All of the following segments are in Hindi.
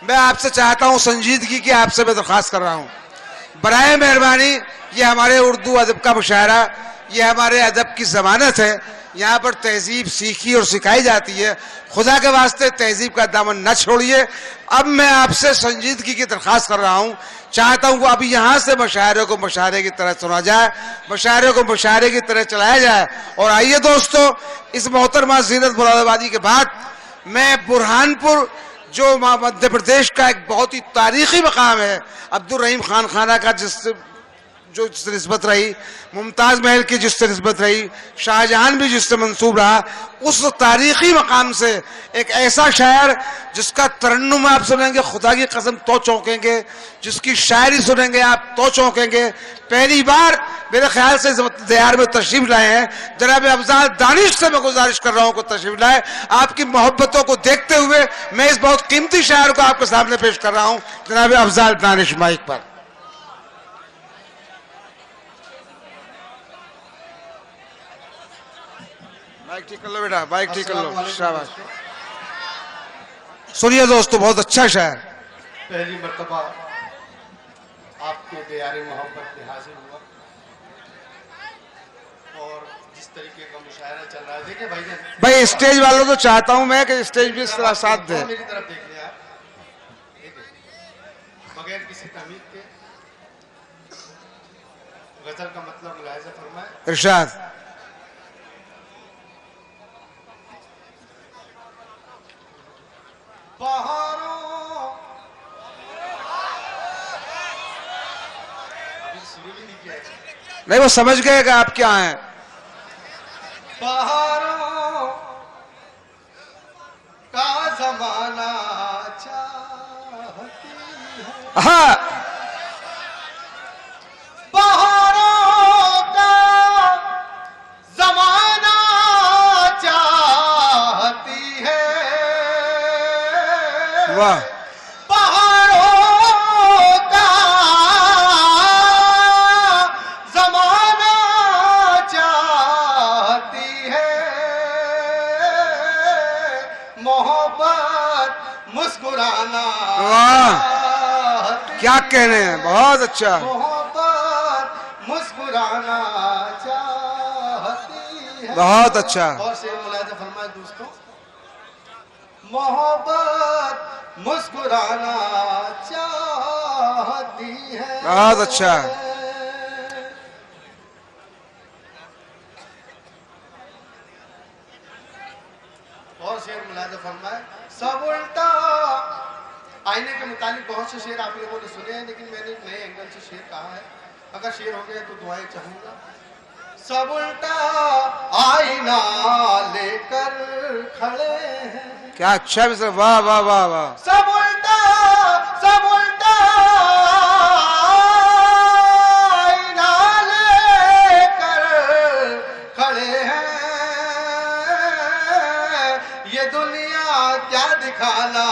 मैं आपसे चाहता हूं संजीदगी की आपसे मैं दरख्वास्त कर रहा हूं, बराए मेहरबानी ये हमारे उर्दू अदब का मुशायरा, ये हमारे अदब की जमानत है। यहाँ पर तहजीब सीखी और सिखाई जाती है। खुदा के वास्ते तहजीब का दामन न छोड़िए। अब मैं आपसे संजीदगी की दरख्वास्त कर रहा हूँ, चाहता हूँ कि अभी यहाँ से मुशायरे को मुशायरे की तरह सुना जाए, मुशायरे को मुशायरे की तरह चलाया जाए। और आइए दोस्तों, इस मोहतरमा जीनत मुरादाबादी के बाद मैं बुरहानपुर जो मध्य प्रदेश का एक बहुत ही तारीखी मकाम है, अब्दुल रहीम खान खाना का जिससे निस्बत रही, मुमताज महल की जिससे निस्बत रही, शाहजहां भी जिससे मंसूब रहा, उस तारीखी मकाम से एक ऐसा शायर जिसका तरन्नुम आप सुनेंगे खुदा की कसम तो चौंकेंगे, जिसकी शायरी सुनेंगे आप तो चौंकेंगे। पहली बार मेरे ख्याल से दयार में तशरीफ लाए हैं जनाब अफजाल दानिश से मैं गुजारिश कर रहा हूं को तशरीफ लाए। आपकी मोहब्बतों को देखते हुए मैं इस बहुत कीमती शायर को आपके सामने पेश कर रहा हूं, जनाब अफजाल दानिश माइक पर। माइक ठीक कर लो बेटा, माइक ठीक कर लो, शाबाश। सुनिए दोस्तों, बहुत अच्छा शायर। पहली मर्तबा आपके दयारे मोहब्बत में हाजिर हुआ और जिस तरीके का मुशायरा चल रहा है, देखिए भाई स्टेज वालों तो चाहता हूं मैं कि स्टेज भी इस तरह साथ दे। मेरी तरफ देख लिया बगैर किसी तमीज के गजल का मतलब मुलाहिजा फरमाए। इरशाद। नहीं, वो समझ गए कि आप क्या हैं। बहारों का जमाना चाहती है, हाँ, बहारों का जमाना चाहती है, वाह, मुस्कुराना क्या कहने हैं, बहुत अच्छा। मोहब्बत मुस्कुराना चाहती है, बहुत अच्छा। और शेर मुलाहिजा फरमाए दोस्तों। मोहब्बत मुस्कुराना चाहती है, बहुत अच्छा। और शेर मुलाहिजा फरमाए। सब उल्टा, आईने के मुतालिक बहुत से शेर आप लोगों ने सुने हैं, लेकिन मैंने एक नए एंगल से शेर कहा है, अगर शेर हो गया तो दुआएं चाहूंगा। सब उल्टा आईना लेकर खड़े हैं, क्या अच्छा भी सर, वाह वाह वाह वाह। सब उल्टा आईना लेकर खड़े हैं, ये दुनिया क्या दिखाना,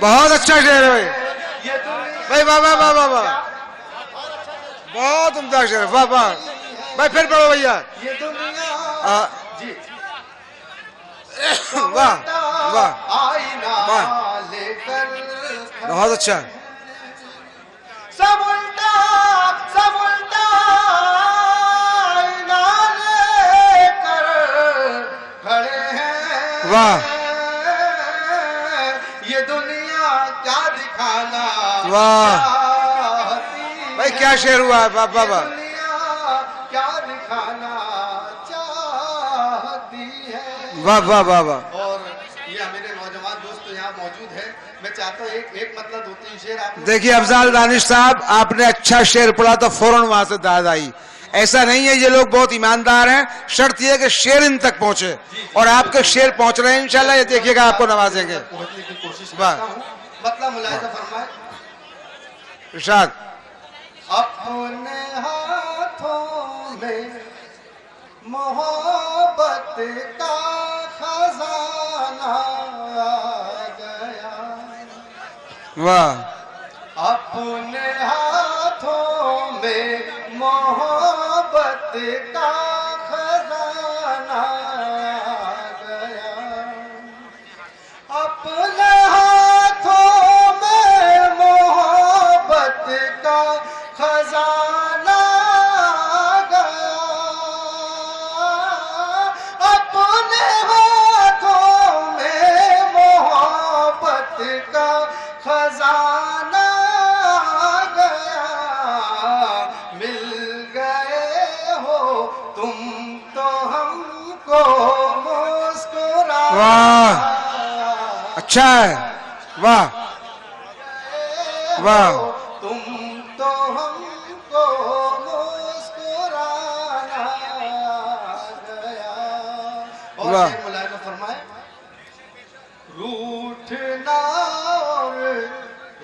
बहुत अच्छा शेर है भाई, ये दुनिया भाई वाह वाह वाह वाह वाह, बहुत उम्दा शेर, वाह वाह भाई, फिर पढ़ो भैया। ये दुनिया जी वाह वाह, आईना लेकर बहुत अच्छा। सब उल्टा आईना लेकर खड़े हैं, वाह, ये दुनिया क्या दिखाना वाह भाई, क्या शेर हुआ है, वाह वाह वाह। दुनिया क्या दिखाना चाहती है, वाह वाह वाह वाह। और ये मेरे नौजवान दोस्त यहाँ मौजूद है, मैं चाहता हूँ एक मतलब 2-3 शेर आप देखिए अफजाल दानिश साहब, आपने अच्छा शेर पढ़ा तो फौरन वहां से दाद आई। ऐसा नहीं है, ये लोग बहुत ईमानदार हैं, शर्त यह है कि शेर इन तक पहुंचे, और आपके शेर पहुंच रहे हैं इंशाल्लाह, ये देखिएगा आपको नवाजेंगे। पहुंचने की कोशिश वाह। करता हूँ, मतलब मुलाहिजा फरमाए। इरशाद। अपने हाथों में मोहब्बत का खजाना आ गया, वाह, अपने हाथों में मोहब्बत का खजाना आ गया, अपने वाह, अच्छा है, वाह वाह। तुम तो हमको मुस्कुराना गया। और वाह। शेर मुलायजा फरमाए, रूठना और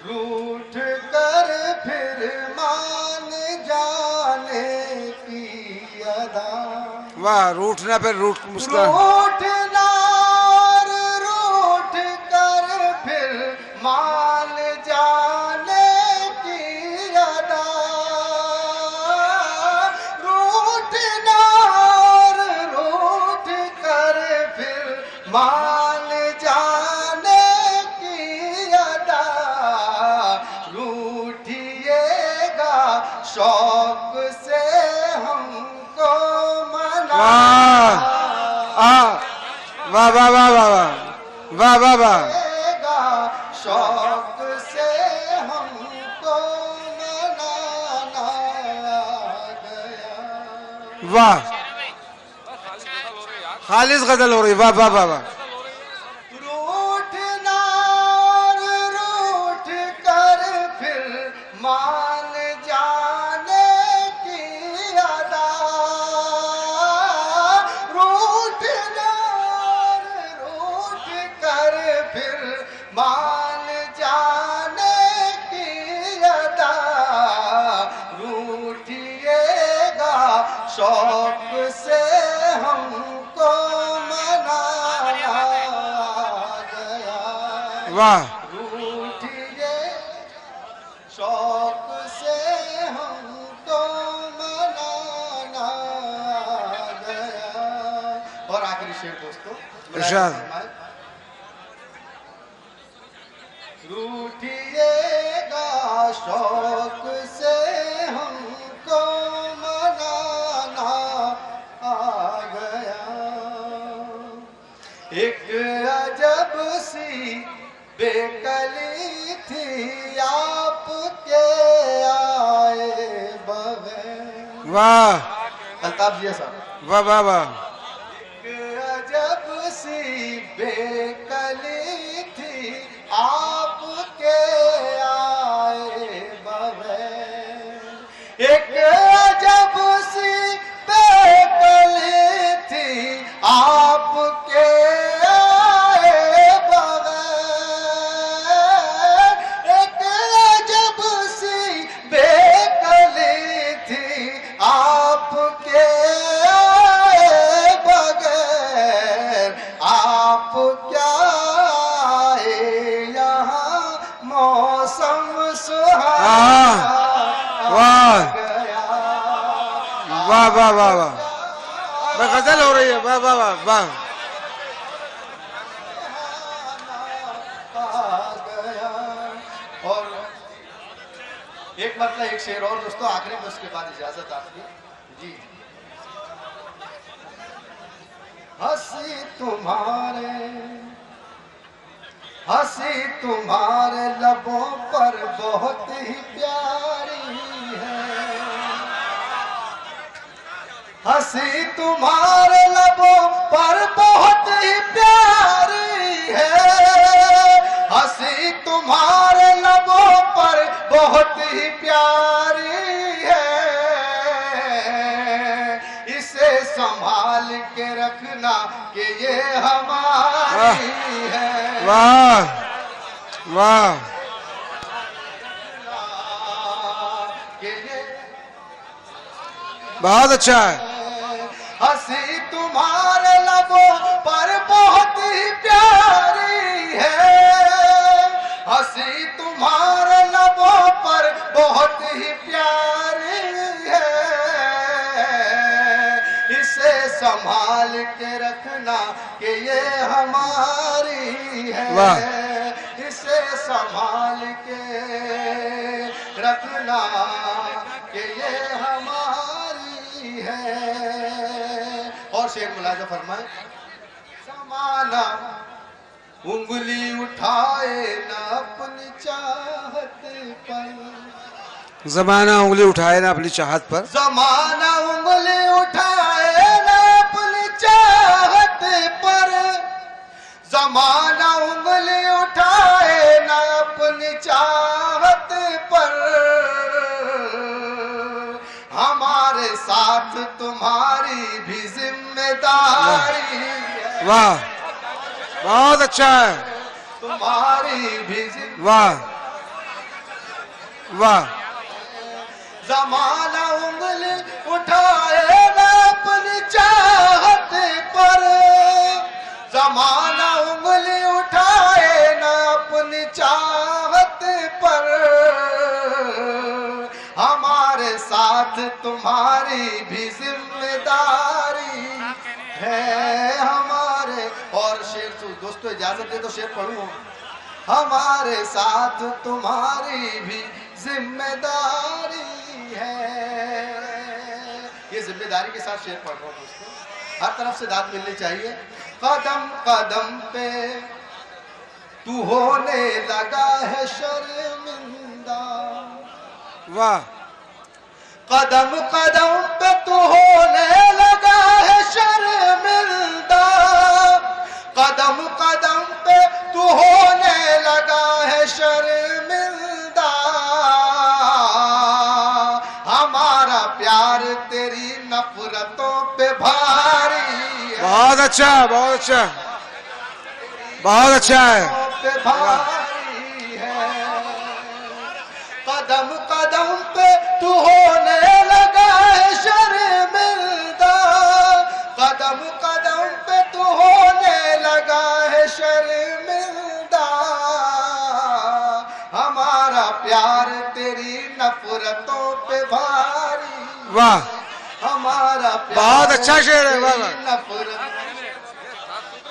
रूठ कर फिर मान जाने की अदा। वाह, रूठना पे रूठ मुस्कुरा। रूठना और रूठ कर फिर मान जाने की अदा। रूठना और रूठ कर फिर मान जाने की अदा। रूठिएगा शौक से हमको मना। वाह वाह वाह वाह वाह वाह वाह वाह। शौक से हमको मनाना गया। वाह, खालिस गजल हो रही, वाह वाह वाह वाह। रूठना और रूठ कर फिर मान जाने की अदा। रूठना और रूठ कर फिर मान जाने की अदा। रूठिएगा शौक से हमको मनाया गया। वाह, रूठिए शौक से हमको मनाना गया। और आखिरी शेर दोस्तों, इरशाद। रूठिएगा शौक से हमको मनाना आ गया। एक अजब सी बेकली थी आपके आए बगैर। वाह अल्ताफ जी साहब, वाह वाह वाह। एक अजब सी बेकली थी आपके आए बगैर। एक अजब सी बेकली थी आपके आए बगैर। एक अजब सी बेकली थी आपके आए बगैर। आप क्या आए यहाँ मौसम सुहाना वाह गया। वाह वाह वाह वाह, गजल हो रही है, वाह वाह वाह वाह। आ गया। और एक मतलब एक शेर और दोस्तों, आखिरी में, उसके बाद इजाजत आपकी जी। हंसी तुम्हारे लबों पर बहुत ही प्यारी है। हंसी तुम्हारे लबों पर बहुत ही प्यारी है। हंसी तुम्हारे लबों पर बहुत ही प्यारी है। इसे संभाल के रखना कि ये हमारी है। वाह वाह, कि ये बहुत अच्छा है। हंसी तुम्हारे लबों पर बहुत ही प्यारी है। हंसी तुम्हारे लबों पर बहुत ही प्यारी है। इसे संभाल के रखना कि ये हमारी है। वाह। इसे संभाल के रखना कि ये हमारी है। और शेर मुलाजा फरमाए, समाना उंगली उठाए न अपनी चाहत पर। जमाना उंगली उठाए ना अपनी चाहत पर। जमाना उंगली उठाए न अपनी चाहत पर। जमाना उंगली उठाए ना अपनी चाहत पर, हमारे साथ तुम्हारी भी जिम्मेदारी है। वाह, बहुत अच्छा है। तुम्हारी भी वाह वाह। जमाना उंगली उठाए ना अपनी चाहत पर, जमाना उंगली उठाए ना अपनी चाहत पर, हमारे साथ तुम्हारी भी जिम्मेदारी है हमारे। और शेर दोस्तों इजाजत दे तो शेर पढ़ूं। हमारे साथ तुम्हारी भी जिम्मेदारी है। ये जिम्मेदारी के साथ शेर पढ़ रहा हूं दोस्तों। हर तरफ से दाद मिलनी चाहिए। कदम कदम पे तू होने लगा है शर्मिंदा, वाह। कदम कदम पे तू होने लगा है शर्मिंदा, कदम कदम पे तू होने लगा है शर्मिंदा, हमारा प्यार तेरी नफरतों पे भारी है। बहुत अच्छा, बहुत अच्छा, बहुत अच्छा है। पे भारी है। कदम कदम पे तू होने लगा है शर्मिंदा, कदम कदम पे तू होने लगा है शर्मिंदा, हमारा प्यार तेरी नफरतों पे भारी। वाह, हमारा प्यार बहुत अच्छा शेर है। वाह वाह नफरत।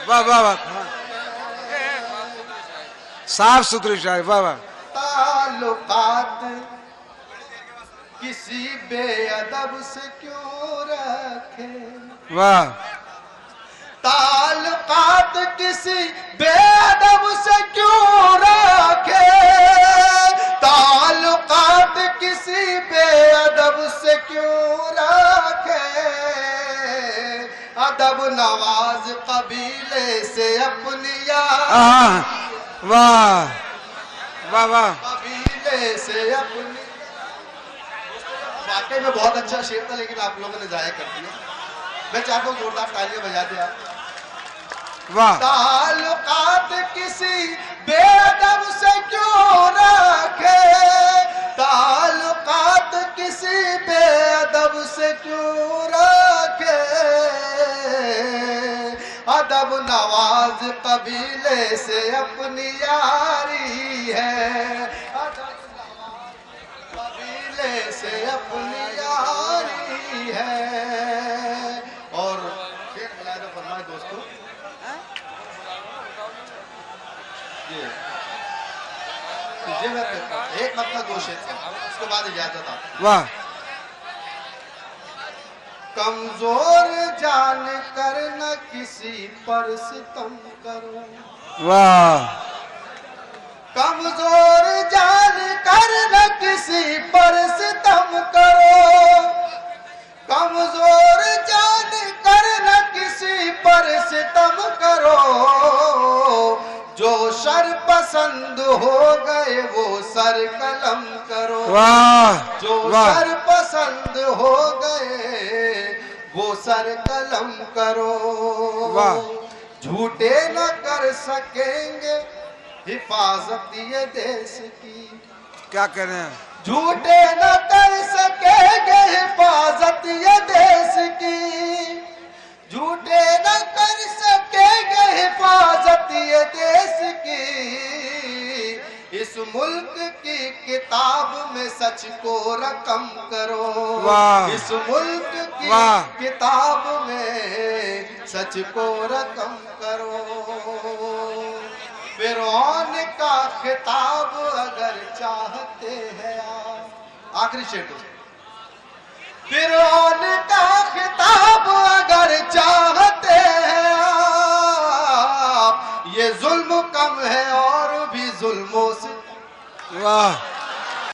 वाह वाह वाह, साफ सुथरी शायरी। वाह वाह। ताल्लुकात किसी बेअदब से क्यों रखे, वाह। ताल्लुकात किसी बेअदब से क्यों रखे, ताल्लुकात किसी बेअदब से क्यों रखे, अदब नवाज कबीले से अपनी यार। वाह वाह वाह। कबीले से अपनी। वाकई में बहुत अच्छा शेर था, लेकिन आप लोगों ने जाया कर दिया। मैं चाहता हूँ जोरदार तालियां बजा दे आप। वाह। ताल्लुकात किसी बेअदब से क्यों रखे, ताल्लुकात किसी बेअदब से क्यों रखे, अदब नवाज कबीले से अपनी यारी है, अदब नवाज कबीले से अपनी यारी है। और शेर मुलाहिजा फरमाए दोस्तों। ये मैं एक मतलब दो शेर था, उसके बाद इजाजत आपको। वाह। कमजोर जान कर न किसी पर सितम करो, वाह। कमजोर जान कर न किसी पर सितम करो, कमजोर जान कर न किसी पर सितम करो, जो शर पसंद हो गए वो सर कलम करो, वाह। जो वाह। सर पसंद हो गए वो सर कलम करो, वाह। झूठे न कर सकेंगे हिफाजत ये देश की, क्या कह रहे हैं? झूठे न कर सकेंगे हिफाजत ये देश की, झूठे न कर सकेंगे हिफाजत ये देश की, इस मुल्क की किताब में सच को रकम करो, वाह। इस मुल्क की वाह। किताब में सच को रकम करो, फिरौन का खिताब अगर चाहते हैं आप। आखिरी शेर दोस्तों। फिरौन का खिताब अगर चाहते हैं आप, ये जुल्म कम है और भी जुल्मों से। वाह।